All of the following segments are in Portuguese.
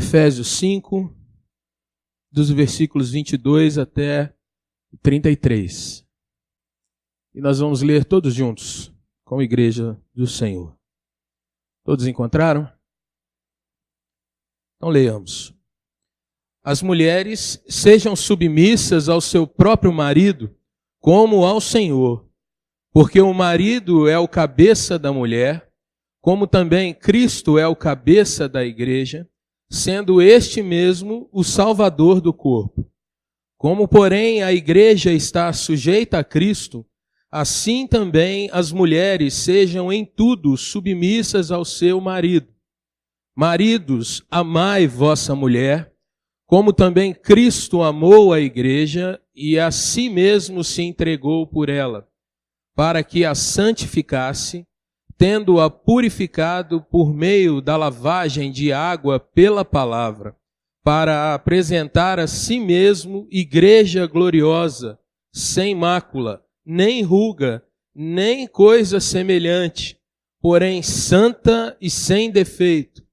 Efésios 5, dos versículos 22 até 33. E nós vamos ler todos juntos, com a igreja do Senhor. Todos encontraram? Então leiamos. As mulheres sejam submissas ao seu próprio marido, como ao Senhor, porque o marido é o cabeça da mulher, como também Cristo é o cabeça da igreja, sendo este mesmo o Salvador do corpo. Como, porém, a igreja está sujeita a Cristo, assim também as mulheres sejam em tudo submissas ao seu marido. Maridos, amai vossa mulher, como também Cristo amou a igreja e a si mesmo se entregou por ela, para que a santificasse, tendo-a purificado por meio da lavagem de água pela palavra, para apresentar a si mesmo igreja gloriosa, sem mácula, nem ruga, nem coisa semelhante, porém santa e sem defeito.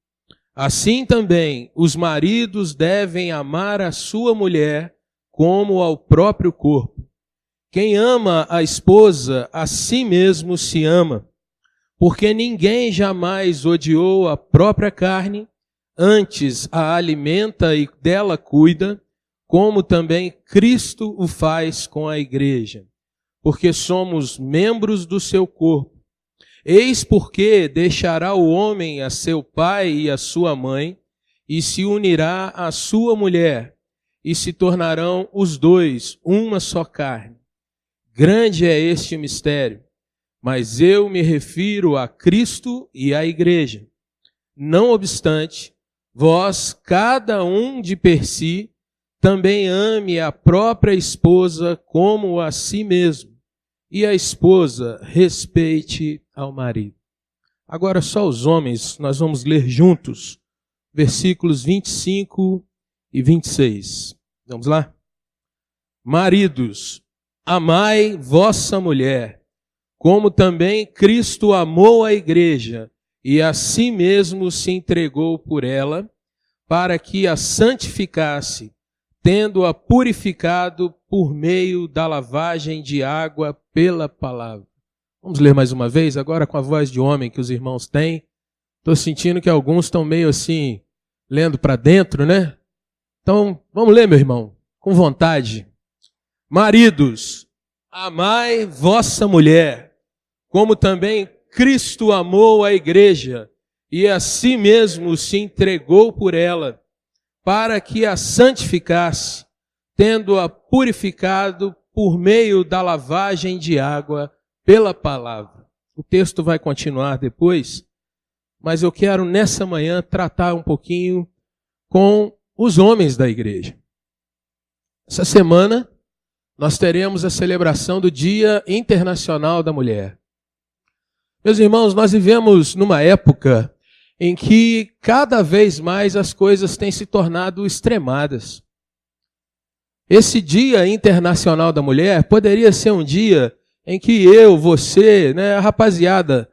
Assim também os maridos devem amar a sua mulher como ao próprio corpo. Quem ama a esposa, a si mesmo se ama, porque ninguém jamais odiou a própria carne, antes a alimenta e dela cuida, como também Cristo o faz com a igreja, porque somos membros do seu corpo. Eis porque deixará o homem a seu pai e a sua mãe, e se unirá à sua mulher, e se tornarão os dois uma só carne. Grande é este mistério, mas eu me refiro a Cristo e à igreja. Não obstante, vós, cada um de per si, também ame a própria esposa como a si mesmo, e a esposa respeite ao marido. Agora só os homens, nós vamos ler juntos, versículos 25 e 26. Vamos lá? Maridos, amai vossa mulher, como também Cristo amou a igreja e a si mesmo se entregou por ela, para que a santificasse, tendo-a purificado por meio da lavagem de água pela palavra. Vamos ler mais uma vez, agora com a voz de homem que os irmãos têm. Estou sentindo que alguns estão meio assim, lendo para dentro, né? Então, vamos ler, meu irmão, com vontade. Maridos, amai vossa mulher, como também Cristo amou a igreja e a si mesmo se entregou por ela, para que a santificasse, tendo-a purificado por meio da lavagem de água pela palavra. O texto vai continuar depois, mas eu quero nessa manhã tratar um pouquinho com os homens da igreja. Essa semana nós teremos a celebração do Dia Internacional da Mulher. Meus irmãos, nós vivemos numa época em que cada vez mais as coisas têm se tornado extremadas. Esse Dia Internacional da Mulher poderia ser um dia em que eu, você, a rapaziada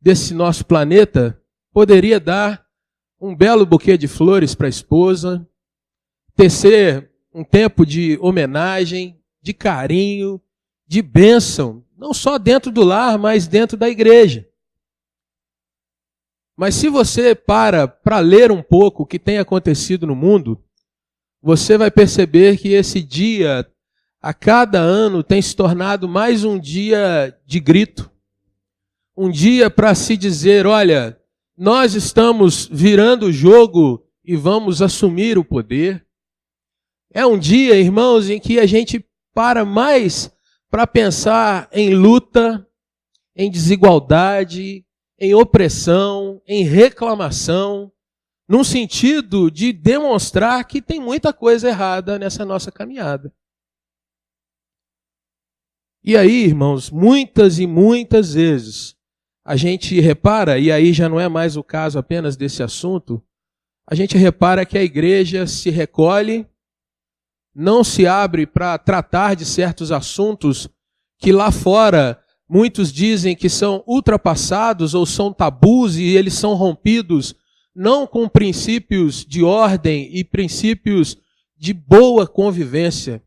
desse nosso planeta, poderia dar um belo buquê de flores para a esposa, tecer um tempo de homenagem, de carinho, de bênção, não só dentro do lar, mas dentro da igreja. Mas se você para ler um pouco o que tem acontecido no mundo, você vai perceber que esse dia, a cada ano, tem se tornado mais um dia de grito. Um dia para se dizer, olha, nós estamos virando o jogo e vamos assumir o poder. É um dia, irmãos, em que a gente para mais para pensar em luta, em desigualdade, em opressão, em reclamação, num sentido de demonstrar que tem muita coisa errada nessa nossa caminhada. E aí, irmãos, muitas e muitas vezes, a gente repara, e aí já não é mais o caso apenas desse assunto, a gente repara que a igreja se recolhe, não se abre para tratar de certos assuntos que lá fora muitos dizem que são ultrapassados ou são tabus e eles são rompidos não com princípios de ordem e princípios de boa convivência,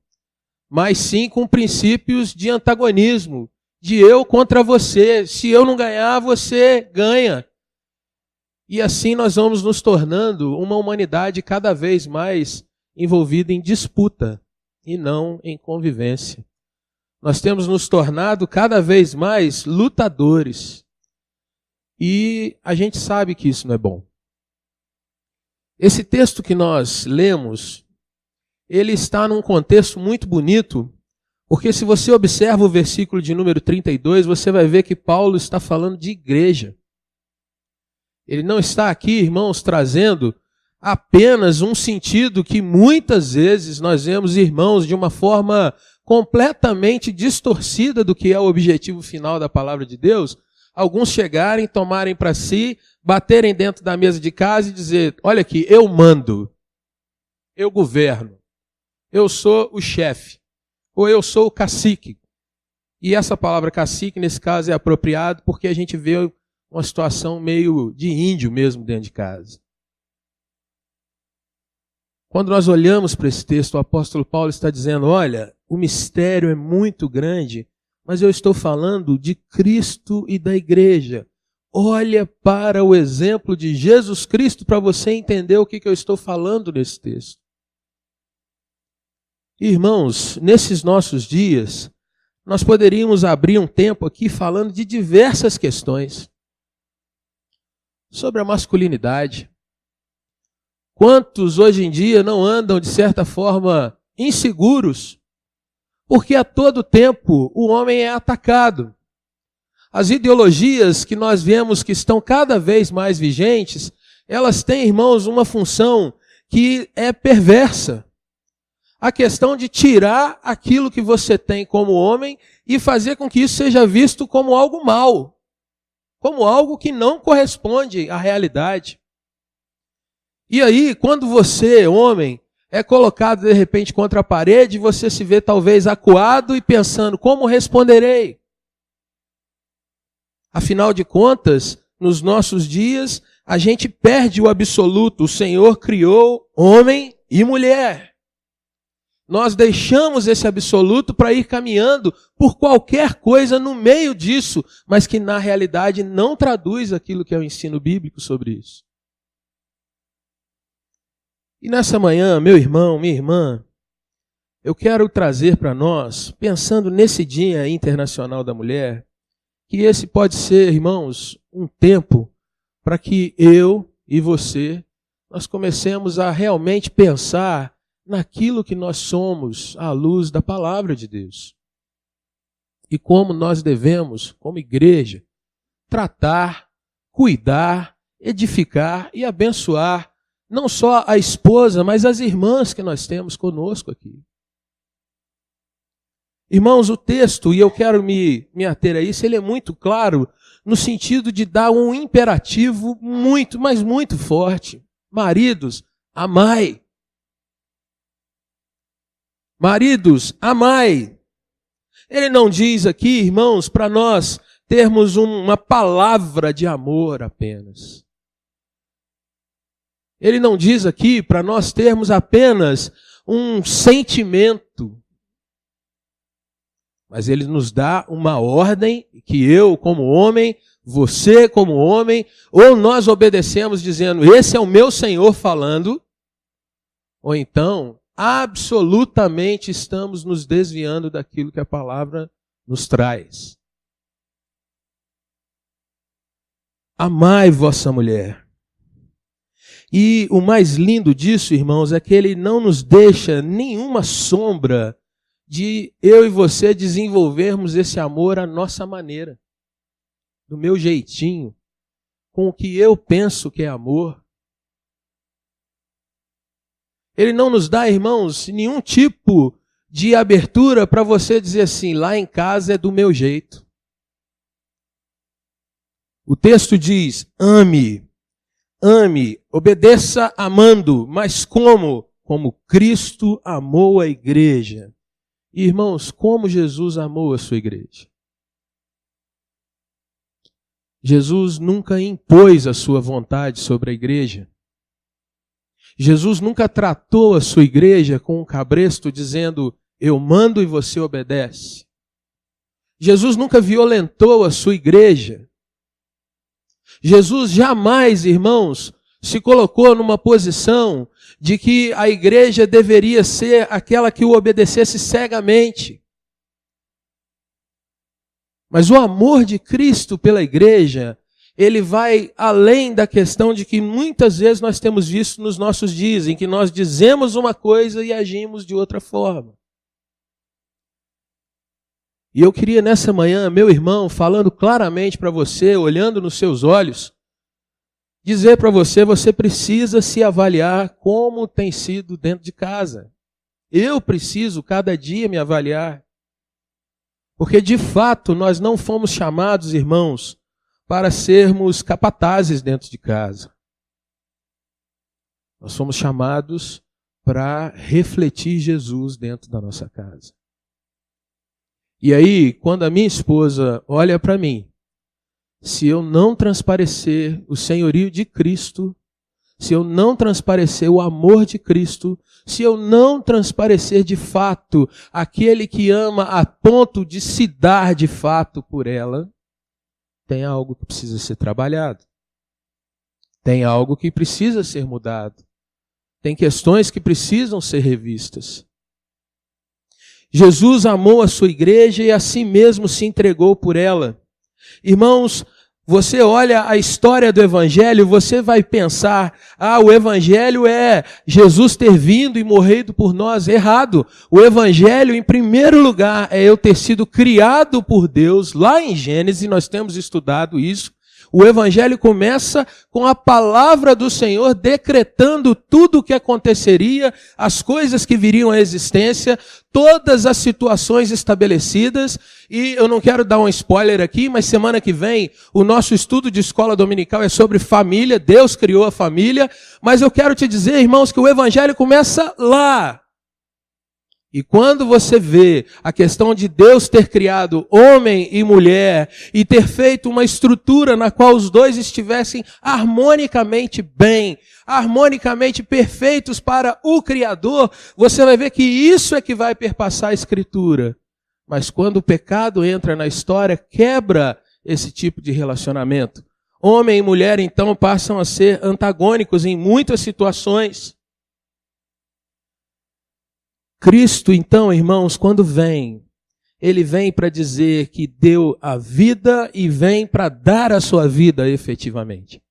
mas sim com princípios de antagonismo, de eu contra você. Se eu não ganhar, você ganha. E assim nós vamos nos tornando uma humanidade cada vez mais envolvida em disputa e não em convivência. Nós temos nos tornado cada vez mais lutadores. E a gente sabe que isso não é bom. Esse texto que nós lemos, ele está num contexto muito bonito, porque se você observa o versículo de número 32, você vai ver que Paulo está falando de igreja. Ele não está aqui, irmãos, trazendo apenas um sentido que muitas vezes nós vemos, irmãos, de uma forma completamente distorcida do que é o objetivo final da palavra de Deus, alguns chegarem, tomarem para si, baterem dentro da mesa de casa e dizer, olha aqui, eu mando, eu governo, eu sou o chefe, ou eu sou o cacique. E essa palavra cacique, nesse caso, é apropriado porque a gente vê uma situação meio de índio mesmo dentro de casa. Quando nós olhamos para esse texto, o apóstolo Paulo está dizendo, olha, o mistério é muito grande, mas eu estou falando de Cristo e da igreja. Olha para o exemplo de Jesus Cristo para você entender o que eu estou falando nesse texto. Irmãos, nesses nossos dias, nós poderíamos abrir um tempo aqui falando de diversas questões sobre a masculinidade. Quantos hoje em dia não andam, de certa forma, inseguros? Porque a todo tempo o homem é atacado. As ideologias que nós vemos que estão cada vez mais vigentes, elas têm, irmãos, uma função que é perversa. A questão de tirar aquilo que você tem como homem e fazer com que isso seja visto como algo mau, como algo que não corresponde à realidade. E aí, quando você, homem, é colocado de repente contra a parede, você se vê talvez acuado e pensando, como responderei? Afinal de contas, nos nossos dias, a gente perde o absoluto. O Senhor criou homem e mulher. Nós deixamos esse absoluto para ir caminhando por qualquer coisa no meio disso, mas que na realidade não traduz aquilo que é o ensino bíblico sobre isso. E nessa manhã, meu irmão, minha irmã, eu quero trazer para nós, pensando nesse Dia Internacional da Mulher, que esse pode ser, irmãos, um tempo para que eu e você, nós comecemos a realmente pensar naquilo que nós somos à luz da palavra de Deus. E como nós devemos, como igreja, tratar, cuidar, edificar e abençoar não só a esposa, mas as irmãs que nós temos conosco aqui. Irmãos, o texto, e eu quero me ater a isso, ele é muito claro no sentido de dar um imperativo muito, mas muito forte. Maridos, amai. Maridos, amai. Ele não diz aqui, irmãos, para nós termos uma palavra de amor apenas. Ele não diz aqui para nós termos apenas um sentimento. Mas ele nos dá uma ordem que eu, como homem, você, como homem, ou nós obedecemos dizendo, esse é o meu Senhor falando, ou então, absolutamente estamos nos desviando daquilo que a palavra nos traz. Amai vossa mulher. E o mais lindo disso, irmãos, é que ele não nos deixa nenhuma sombra de eu e você desenvolvermos esse amor à nossa maneira, do meu jeitinho, com o que eu penso que é amor. Ele não nos dá, irmãos, nenhum tipo de abertura para você dizer assim, lá em casa é do meu jeito. O texto diz, ame, obedeça amando, mas como? Como Cristo amou a igreja. Irmãos, como Jesus amou a sua igreja? Jesus nunca impôs a sua vontade sobre a igreja. Jesus nunca tratou a sua igreja com um cabresto dizendo, eu mando e você obedece. Jesus nunca violentou a sua igreja. Jesus jamais, irmãos, se colocou numa posição de que a igreja deveria ser aquela que o obedecesse cegamente. Mas o amor de Cristo pela igreja, ele vai além da questão de que muitas vezes nós temos visto nos nossos dias, em que nós dizemos uma coisa e agimos de outra forma. E eu queria nessa manhã, meu irmão, falando claramente para você, olhando nos seus olhos, dizer para você, você precisa se avaliar como tem sido dentro de casa. Eu preciso cada dia me avaliar. Porque de fato nós não fomos chamados, irmãos, para sermos capatazes dentro de casa. Nós fomos chamados para refletir Jesus dentro da nossa casa. E aí, quando a minha esposa olha para mim, se eu não transparecer o senhorio de Cristo, se eu não transparecer o amor de Cristo, se eu não transparecer de fato aquele que ama a ponto de se dar de fato por ela, tem algo que precisa ser trabalhado. Tem algo que precisa ser mudado. Tem questões que precisam ser revistas. Jesus amou a sua igreja e a si mesmo se entregou por ela. Irmãos, você olha a história do Evangelho, você vai pensar, o Evangelho é Jesus ter vindo e morrido por nós. Errado. O Evangelho, em primeiro lugar, é eu ter sido criado por Deus. Lá em Gênesis, nós temos estudado isso. O Evangelho começa com a palavra do Senhor decretando tudo o que aconteceria, as coisas que viriam à existência, todas as situações estabelecidas. E eu não quero dar um spoiler aqui, mas semana que vem o nosso estudo de escola dominical é sobre família. Deus criou a família. Mas eu quero te dizer, irmãos, que o Evangelho começa lá. E quando você vê a questão de Deus ter criado homem e mulher e ter feito uma estrutura na qual os dois estivessem harmonicamente bem, harmonicamente perfeitos para o Criador, você vai ver que isso é que vai perpassar a Escritura. Mas quando o pecado entra na história, quebra esse tipo de relacionamento. Homem e mulher, então, passam a ser antagônicos em muitas situações. Cristo, então, irmãos, quando vem, ele vem para dizer que deu a vida e vem para dar a sua vida efetivamente.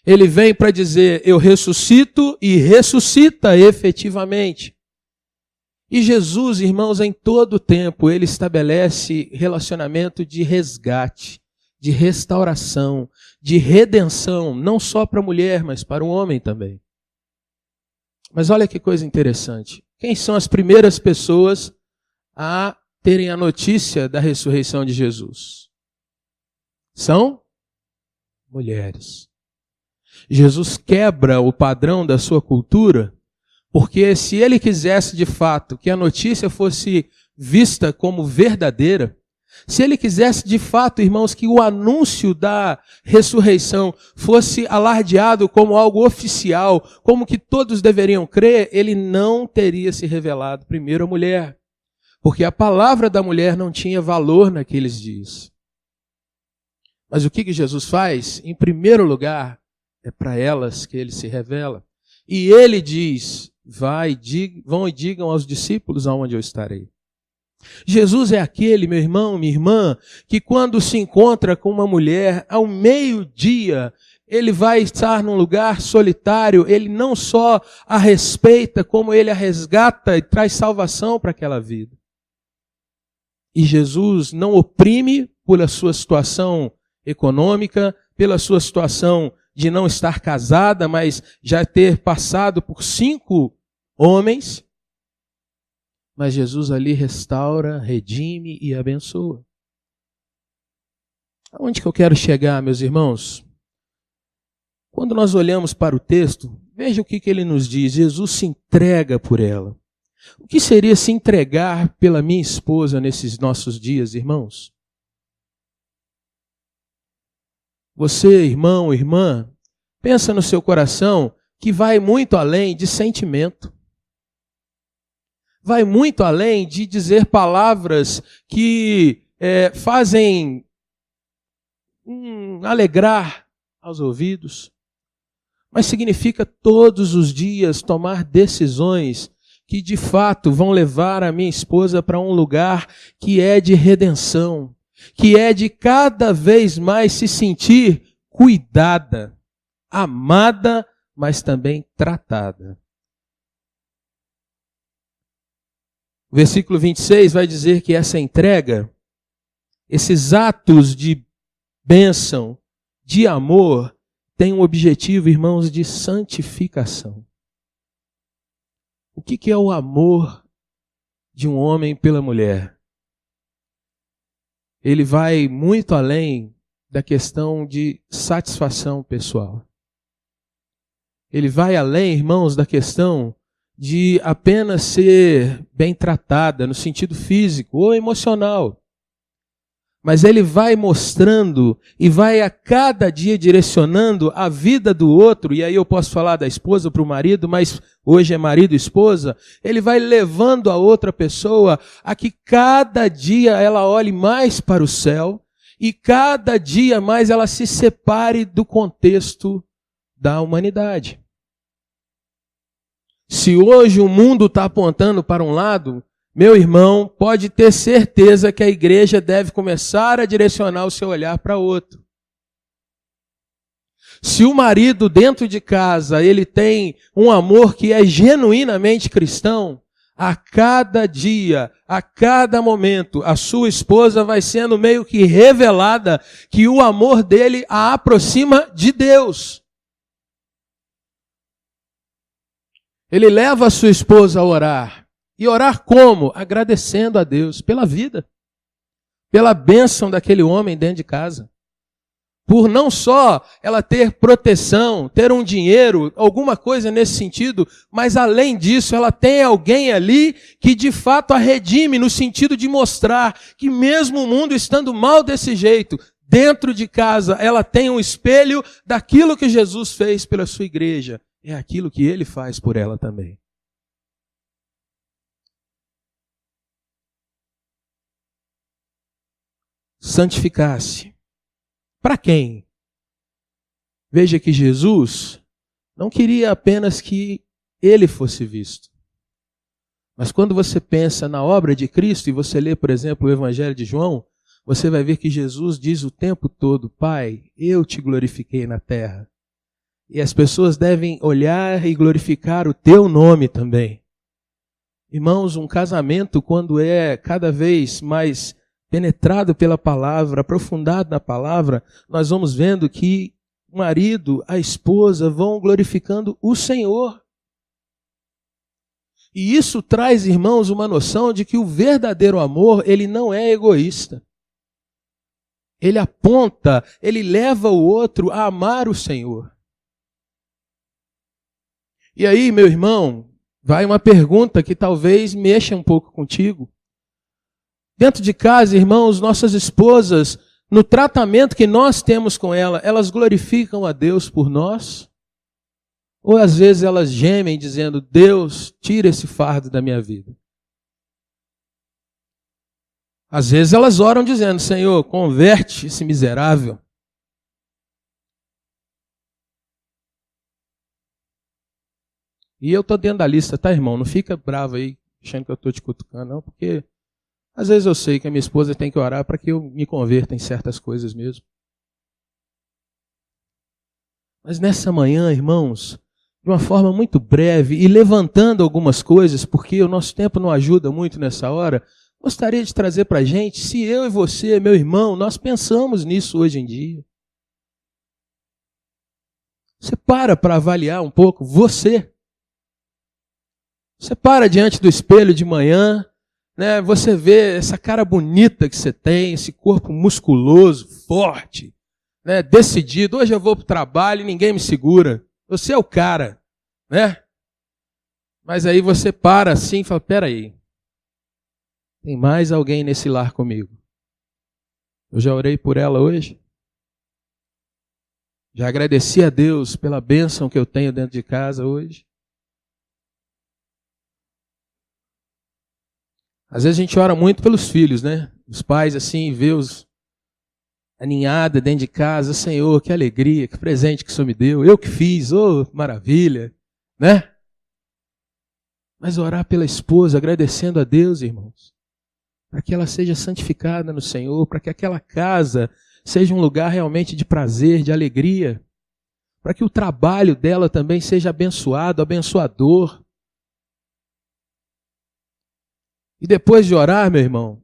Ele vem para dizer, eu ressuscito e ressuscita efetivamente. E Jesus, irmãos, em todo o tempo, ele estabelece relacionamento de resgate, de restauração, de redenção, não só para a mulher, mas para o homem também. Mas olha que coisa interessante. Quem são as primeiras pessoas a terem a notícia da ressurreição de Jesus? São mulheres. Jesus quebra o padrão da sua cultura, porque se ele quisesse de fato que a notícia fosse vista como verdadeira, se ele quisesse de fato, irmãos, que o anúncio da ressurreição fosse alardeado como algo oficial, como que todos deveriam crer, ele não teria se revelado primeiro à mulher, porque a palavra da mulher não tinha valor naqueles dias. Mas o que Jesus faz? Em primeiro lugar, é para elas que ele se revela. E ele diz, vão e digam aos discípulos aonde eu estarei. Jesus é aquele, meu irmão, minha irmã, que quando se encontra com uma mulher, ao meio-dia, ele vai estar num lugar solitário, ele não só a respeita, como ele a resgata e traz salvação para aquela vida. E Jesus não oprime pela sua situação econômica, pela sua situação de não estar casada, mas já ter passado por 5 homens. Mas Jesus ali restaura, redime e abençoa. Aonde que eu quero chegar, meus irmãos? Quando nós olhamos para o texto, veja o que ele nos diz. Jesus se entrega por ela. O que seria se entregar pela minha esposa nesses nossos dias, irmãos? Você, irmão, irmã, pensa no seu coração que vai muito além de sentimento. Vai muito além de dizer palavras que fazem alegrar aos ouvidos. Mas significa todos os dias tomar decisões que de fato vão levar a minha esposa para um lugar que é de redenção, que é de cada vez mais se sentir cuidada, amada, mas também tratada. O versículo 26 vai dizer que essa entrega, esses atos de bênção, de amor, tem um objetivo, irmãos, de santificação. O que é o amor de um homem pela mulher? Ele vai muito além da questão de satisfação pessoal. Ele vai além, irmãos, da questão de apenas ser bem tratada no sentido físico ou emocional. Mas ele vai mostrando e vai a cada dia direcionando a vida do outro, e aí eu posso falar da esposa para o marido, mas hoje é marido e esposa, ele vai levando a outra pessoa a que cada dia ela olhe mais para o céu e cada dia mais ela se separe do contexto da humanidade. Se hoje o mundo está apontando para um lado, meu irmão, pode ter certeza que a igreja deve começar a direcionar o seu olhar para outro. Se o marido dentro de casa, ele tem um amor que é genuinamente cristão, a cada dia, a cada momento, a sua esposa vai sendo meio que revelada que o amor dele a aproxima de Deus. Ele leva a sua esposa a orar. E orar como? Agradecendo a Deus pela vida, pela bênção daquele homem dentro de casa. Por não só ela ter proteção, ter um dinheiro, alguma coisa nesse sentido, mas além disso ela tem alguém ali que de fato a redime no sentido de mostrar que mesmo o mundo estando mal desse jeito, dentro de casa ela tem um espelho daquilo que Jesus fez pela sua igreja. É aquilo que ele faz por ela também. Santificar-se. Para quem? Veja que Jesus não queria apenas que ele fosse visto. Mas quando você pensa na obra de Cristo e você lê, por exemplo, o Evangelho de João, você vai ver que Jesus diz o tempo todo: Pai, eu te glorifiquei na terra. E as pessoas devem olhar e glorificar o teu nome também. Irmãos, um casamento, quando é cada vez mais penetrado pela palavra, aprofundado na palavra, nós vamos vendo que o marido, a esposa vão glorificando o Senhor. E isso traz, irmãos, uma noção de que o verdadeiro amor, ele não é egoísta. Ele aponta, ele leva o outro a amar o Senhor. E aí, meu irmão, vai uma pergunta que talvez mexa um pouco contigo. Dentro de casa, irmãos, nossas esposas, no tratamento que nós temos com ela, elas glorificam a Deus por nós? Ou às vezes elas gemem dizendo: Deus, tira esse fardo da minha vida? Às vezes elas oram dizendo: Senhor, converte esse miserável. E eu estou dentro da lista, tá, irmão? Não fica bravo aí, achando que eu estou te cutucando, não, porque às vezes eu sei que a minha esposa tem que orar para que eu me converta em certas coisas mesmo. Mas nessa manhã, irmãos, de uma forma muito breve e levantando algumas coisas, porque o nosso tempo não ajuda muito nessa hora, gostaria de trazer para a gente, se eu e você, meu irmão, nós pensamos nisso hoje em dia. Você para avaliar um pouco você. Você para diante do espelho de manhã, né, você vê essa cara bonita que você tem, esse corpo musculoso, forte, né, decidido. Hoje eu vou para o trabalho e ninguém me segura. Você é o cara, né? Mas aí você para assim e fala: peraí, tem mais alguém nesse lar comigo. Eu já orei por ela hoje? Já agradeci a Deus pela bênção que eu tenho dentro de casa hoje? Às vezes a gente ora muito pelos filhos, né? Os pais assim, vê a ninhada dentro de casa. Senhor, que alegria, que presente que o Senhor me deu. Eu que fiz, oh, maravilha, né? Mas orar pela esposa, agradecendo a Deus, irmãos, para que ela seja santificada no Senhor, para que aquela casa seja um lugar realmente de prazer, de alegria, para que o trabalho dela também seja abençoado, abençoador. E depois de orar, meu irmão,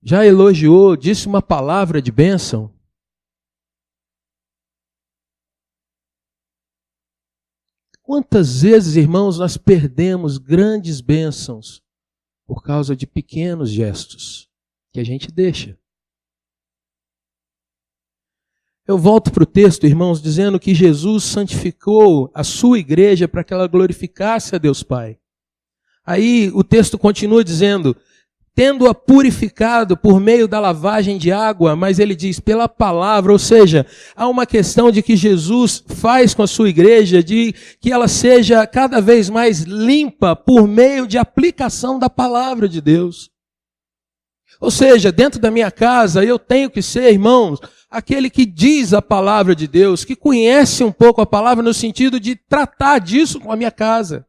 já elogiou, disse uma palavra de bênção? Quantas vezes, irmãos, nós perdemos grandes bênçãos por causa de pequenos gestos que a gente deixa? Eu volto para o texto, irmãos, dizendo que Jesus santificou a sua igreja para que ela glorificasse a Deus Pai. Aí o texto continua dizendo, tendo-a purificado por meio da lavagem de água, mas ele diz pela palavra, ou seja, há uma questão de que Jesus faz com a sua igreja, de que ela seja cada vez mais limpa por meio de aplicação da palavra de Deus. Ou seja, dentro da minha casa eu tenho que ser, irmãos, aquele que diz a palavra de Deus, que conhece um pouco a palavra no sentido de tratar disso com a minha casa.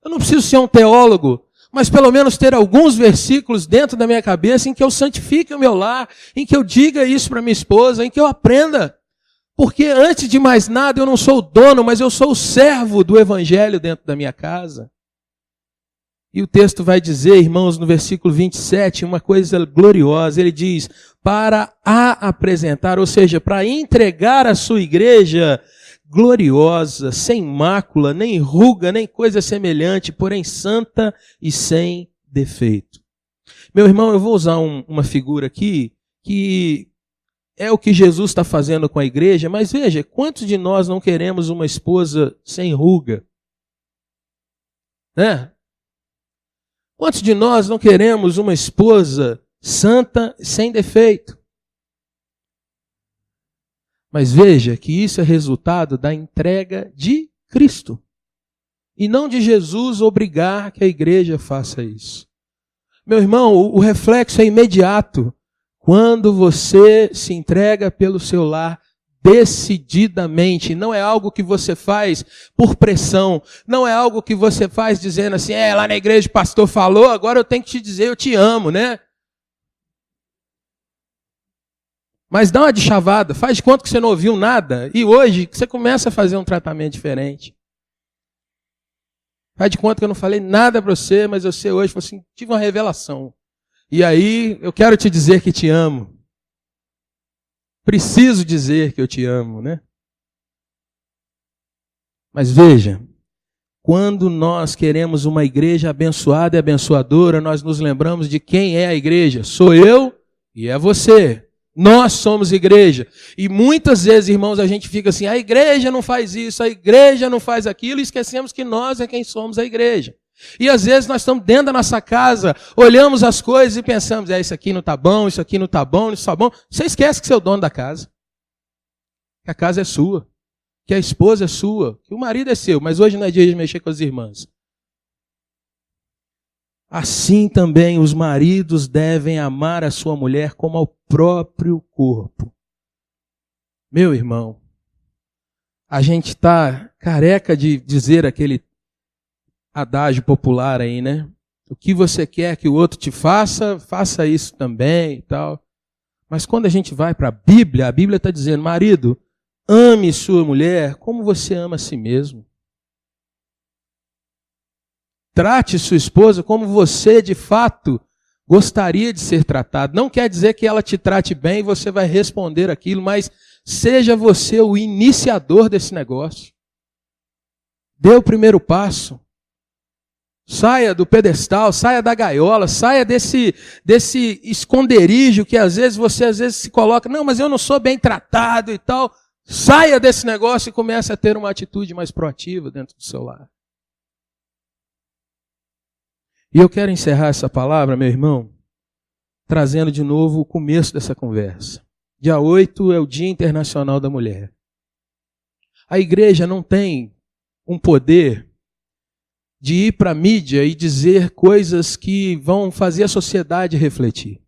Eu não preciso ser um teólogo, mas pelo menos ter alguns versículos dentro da minha cabeça em que eu santifique o meu lar, em que eu diga isso para minha esposa, em que eu aprenda. Porque antes de mais nada eu não sou o dono, mas eu sou o servo do evangelho dentro da minha casa. E o texto vai dizer, irmãos, no versículo 27, uma coisa gloriosa. Ele diz, para a apresentar, ou seja, para entregar a sua igreja gloriosa, sem mácula, nem ruga, nem coisa semelhante, porém santa e sem defeito. Meu irmão, eu vou usar uma figura aqui, que é o que Jesus está fazendo com a igreja, mas veja, quantos de nós não queremos uma esposa sem ruga? Né? Quantos de nós não queremos uma esposa santa, sem defeito? Mas veja que isso é resultado da entrega de Cristo. E não de Jesus obrigar que a igreja faça isso. Meu irmão, o reflexo é imediato. Quando você se entrega pelo seu lar decididamente, não é algo que você faz por pressão, não é algo que você faz dizendo assim, lá na igreja o pastor falou, agora eu tenho que te dizer eu te amo, né? Mas dá uma de chavada, faz de conta que você não ouviu nada, e hoje você começa a fazer um tratamento diferente. Faz de conta que eu não falei nada para você, mas você hoje falou assim, tive uma revelação. E aí eu quero te dizer que te amo. Preciso dizer que eu te amo, né? Mas veja, quando nós queremos uma igreja abençoada e abençoadora, nós nos lembramos de quem é a igreja. Sou eu e é você. Nós somos igreja. E muitas vezes, irmãos, a gente fica assim, a igreja não faz isso, a igreja não faz aquilo, e esquecemos que nós é quem somos a igreja. E às vezes nós estamos dentro da nossa casa, olhamos as coisas e pensamos, isso aqui não está bom, isso aqui não está bom, isso está bom. Você esquece que você é o dono da casa. Que a casa é sua. Que a esposa é sua. Que o marido é seu. Mas hoje não é dia de mexer com as irmãs. Assim também os maridos devem amar a sua mulher como ao próprio corpo. Meu irmão, a gente está careca de dizer aquele adágio popular aí, né? O que você quer que o outro te faça, faça isso também e tal. Mas quando a gente vai para a Bíblia está dizendo, marido, ame sua mulher como você ama a si mesmo. Trate sua esposa como você, de fato, gostaria de ser tratado. Não quer dizer que ela te trate bem e você vai responder aquilo, mas seja você o iniciador desse negócio. Dê o primeiro passo. Saia do pedestal, saia da gaiola, saia desse esconderijo que às vezes você se coloca, não, mas eu não sou bem tratado e tal. Saia desse negócio e comece a ter uma atitude mais proativa dentro do seu lar. E eu quero encerrar essa palavra, meu irmão, trazendo de novo o começo dessa conversa. Dia 8 é o Dia Internacional da Mulher. A igreja não tem um poder de ir para a mídia e dizer coisas que vão fazer a sociedade refletir.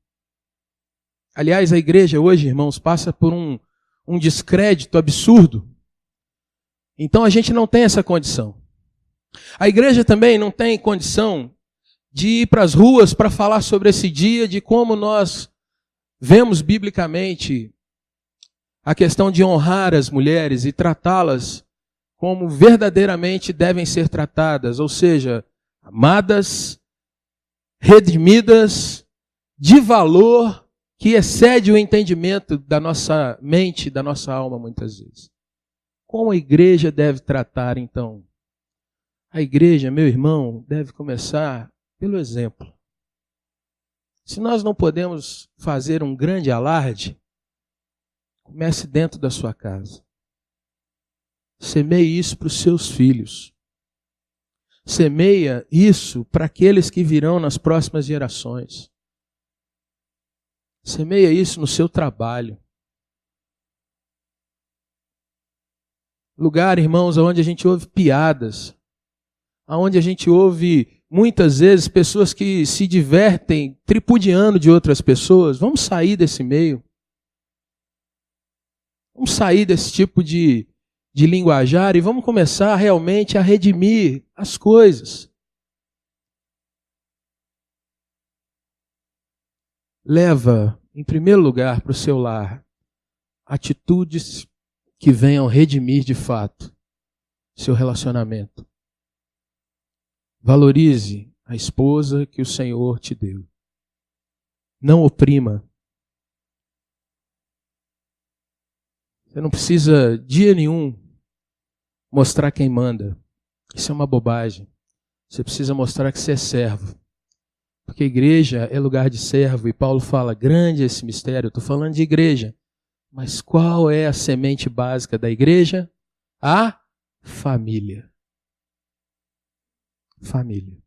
Aliás, a igreja hoje, irmãos, passa por um descrédito absurdo. Então a gente não tem essa condição. A igreja também não tem condição de ir para as ruas para falar sobre esse dia, de como nós vemos biblicamente a questão de honrar as mulheres e tratá-las como verdadeiramente devem ser tratadas, ou seja, amadas, redimidas, de valor que excede o entendimento da nossa mente, da nossa alma muitas vezes. Como a igreja deve tratar então? A igreja, meu irmão, deve começar pelo exemplo. Se nós não podemos fazer um grande alarde, comece dentro da sua casa. Semeie isso para os seus filhos. Semeia isso para aqueles que virão nas próximas gerações. Semeia isso no seu trabalho. Lugar, irmãos, onde a gente ouve piadas, onde a gente ouve muitas vezes pessoas que se divertem tripudiando de outras pessoas. Vamos sair desse meio. Vamos sair desse tipo de linguajar e vamos começar realmente a redimir as coisas. Leva, em primeiro lugar, para o seu lar atitudes que venham redimir de fato seu relacionamento. Valorize a esposa que o Senhor te deu. Não oprima. Você não precisa, dia nenhum, mostrar quem manda. Isso é uma bobagem. Você precisa mostrar que você é servo. Porque a igreja é lugar de servo. E Paulo fala, grande é esse mistério. Eu estou falando de igreja. Mas qual é a semente básica da igreja? A família. Família.